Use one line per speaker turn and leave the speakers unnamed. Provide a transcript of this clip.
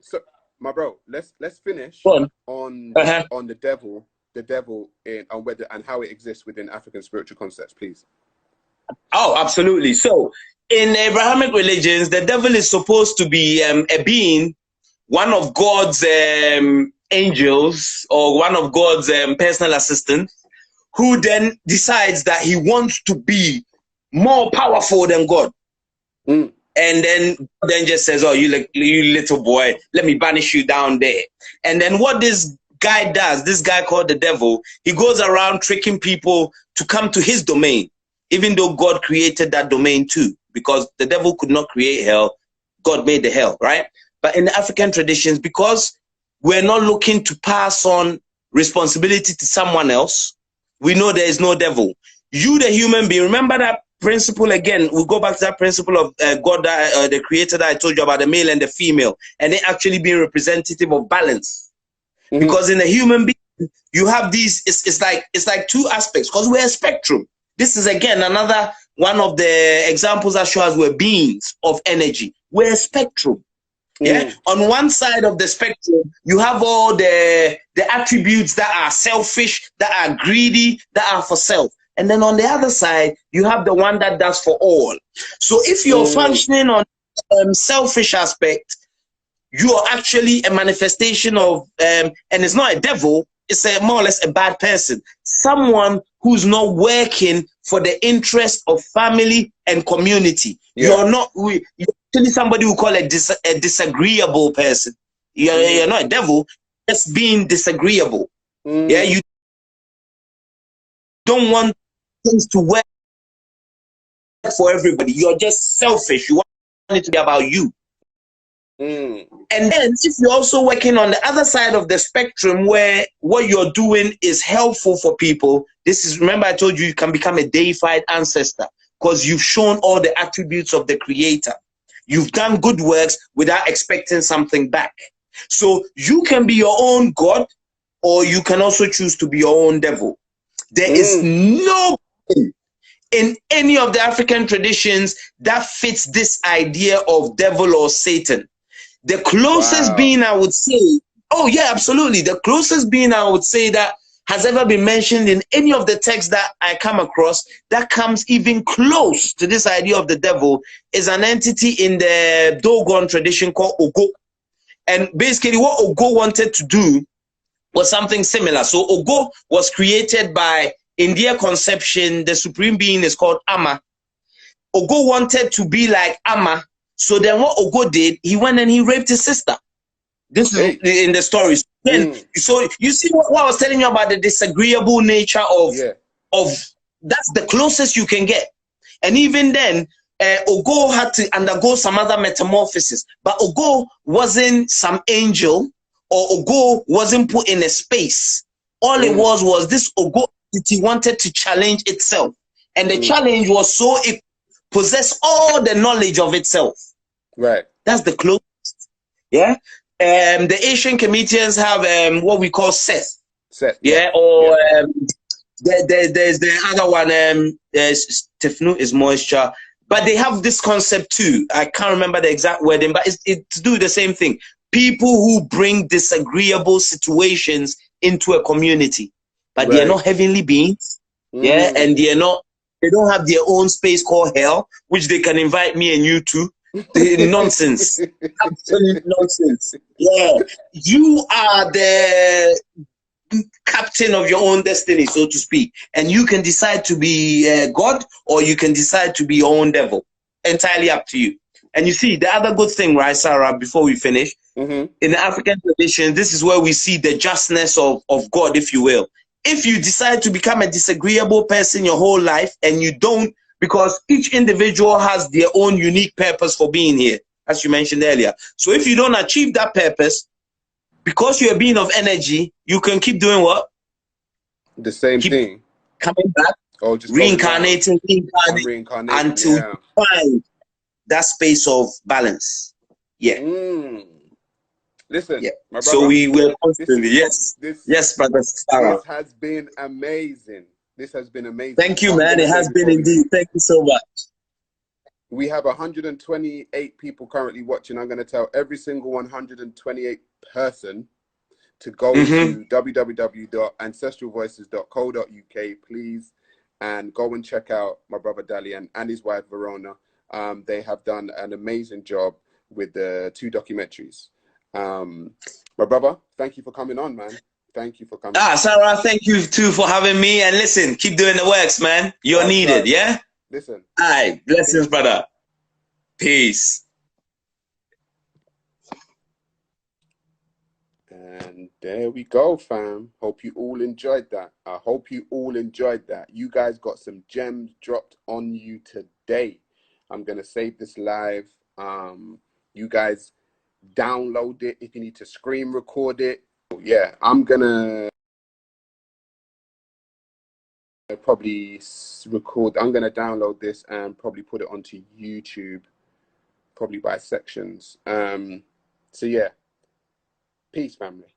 So, my bro, let's finish
Go
on
on.
on the devil in and whether and how it exists within African spiritual concepts, please.
Oh, absolutely. So, in Abrahamic religions, the devil is supposed to be a being, one of God's angels or one of God's personal assistants, who then decides that he wants to be more powerful than God.
Mm.
And then just says, oh, you little boy, let me banish you down there. And then what this guy does, this guy called the devil, he goes around tricking people to come to his domain, even though God created that domain too, because the devil could not create hell. God made the hell, right? But in the African traditions, because we're not looking to pass on responsibility to someone else, we know there is no devil. You, the human being, remember that principle again. We'll go back to that principle of God, the creator that I told you about, the male and the female, and they actually being representative of balance. Mm-hmm. Because in a human being, you have these, it's like two aspects, because we're a spectrum. This is again another one of the examples that show us we're beings of energy. We're a spectrum. Yeah. On one side of the spectrum, you have all the attributes that are selfish, that are greedy, that are for self. And then on the other side, you have the one that does for all. So if you're functioning on selfish aspect, you are actually a manifestation of, and it's not a devil, it's more or less a bad person. Someone who's not working for the interest of family and community. Yeah. You're actually somebody who call a disagreeable person. You're not a devil, just being disagreeable. Yeah, you don't want things to work for everybody. You're just selfish. You want it to be about you. And then if you're also working on the other side of the spectrum where what you're doing is helpful for people, this is, remember I told you, you can become a deified ancestor because you've shown all the attributes of the creator. You've done good works without expecting something back. So you can be your own God, or you can also choose to be your own devil. There is no in any of the African traditions that fits this idea of devil or Satan. The closest being I would say, oh yeah, absolutely. The closest being I would say that has ever been mentioned in any of the texts that I come across that comes even close to this idea of the devil is an entity in the Dogon tradition called Ogo. And basically what Ogo wanted to do was something similar. So Ogo was created by, in their conception, the supreme being is called Ama. Ogo wanted to be like Ama. So then what Ogo did, he went and he raped his sister. This is in the stories. So you see what I was telling you about the disagreeable nature of that's the closest you can get. And even then, Ogo had to undergo some other metamorphosis. But Ogo wasn't some angel, or Ogo wasn't put in a space. All it was this Ogo entity wanted to challenge itself. And the challenge was so it possessed all the knowledge of itself.
Right.
That's the closest. Yeah. The Asian Kemethians have what we call Seth. Seth. Yeah. Or there's the other one, Tefnu is moisture. But they have this concept too. I can't remember the exact wording, but it's to do the same thing. People who bring disagreeable situations into a community, but they are not heavenly beings. Yeah, and they don't have their own space called hell, which they can invite me and you to. Nonsense. Absolute nonsense. Yeah. You are the captain of your own destiny, so to speak. And you can decide to be God, or you can decide to be your own devil. Entirely up to you. And you see, the other good thing, right, Sarah, before we finish, in the African tradition, this is where we see the justness of God, if you will. If you decide to become a disagreeable person your whole life, and you don't, because each individual has their own unique purpose for being here, as you mentioned earlier. So if you don't achieve that purpose, because you're a being of energy, you can keep doing what?
The same thing.
Coming back, just reincarnating until you find that space of balance. Yeah.
Listen, my brother,
so we will constantly, yes, brother Sarah.
This has been amazing. This has been amazing.
Thank you, man. It has been indeed. Thank you so much.
We have 128 people currently watching. I'm going to tell every single 128 person to go to www.ancestralvoices.co.uk, please, and go and check out my brother Dalian and his wife Verona. They have done an amazing job with the 2 documentaries. My brother, thank you for coming on, man. Thank you for coming.
Sarah, thank you too for having me. And listen, keep doing the works, man. You're needed, yeah?
Listen.
All right, blessings, brother. Peace.
And there we go, fam. Hope you all enjoyed that. I hope you all enjoyed that. You guys got some gems dropped on you today. I'm going to save this live. You guys download it if you need to screen record it. Yeah, I'm going to probably record. I'm going to download this and probably put it onto YouTube, probably by sections. So yeah, peace, family.